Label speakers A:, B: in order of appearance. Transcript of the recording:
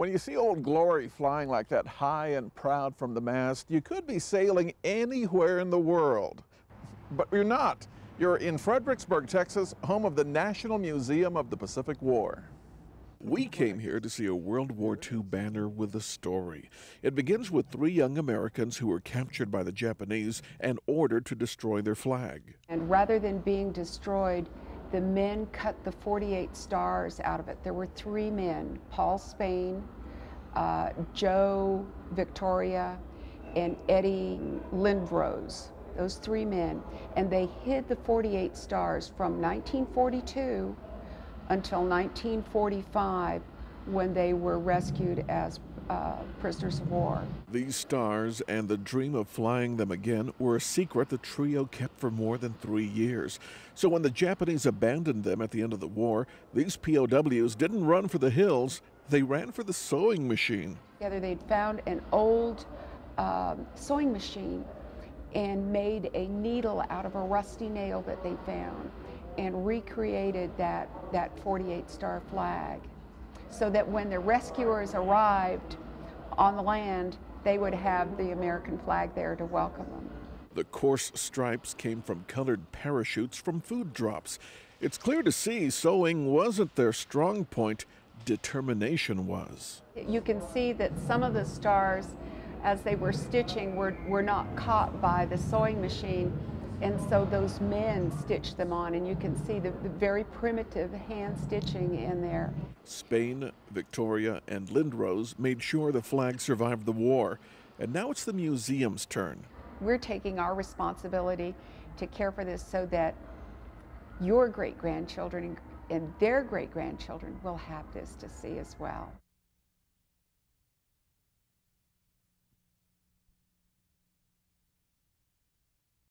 A: When you see Old Glory flying like that high and proud from the mast, you could be sailing anywhere in the world. But you're not. You're in Fredericksburg, Texas, home of the National Museum of the Pacific War. We came here to see a World War II banner with a story. It begins with 3 young Americans who were captured by the Japanese and ordered to destroy their flag.
B: And rather than being destroyed, the men cut the 48 stars out of it. There were 3 men, Paul Spain, Joe Victoria, and Eddie Lindrose, those 3 men. And they hid the 48 stars from 1942 until 1945, when they were rescued as prisoners of war.
A: These stars and the dream of flying them again were a secret the trio kept for more than 3 years. So when the Japanese abandoned them at the end of the war, these POWs didn't run for the hills, they ran for the sewing machine.
B: Together they'd found an old sewing machine and made a needle out of a rusty nail that they found and recreated that 48-star flag, so that when the rescuers arrived on the land, they would have the American flag there to welcome them.
A: The coarse stripes came from colored parachutes from food drops. It's clear to see sewing wasn't their strong point, determination was.
B: You can see that some of the stars, as they were stitching, were not caught by the sewing machine. And so those men stitched them on, and you can see the very primitive hand stitching in there.
A: Spain, Victoria, and Lindrose made sure the flag survived the war. And now it's the museum's turn.
B: We're taking our responsibility to care for this so that your great-grandchildren and their great-grandchildren will have this to see as well.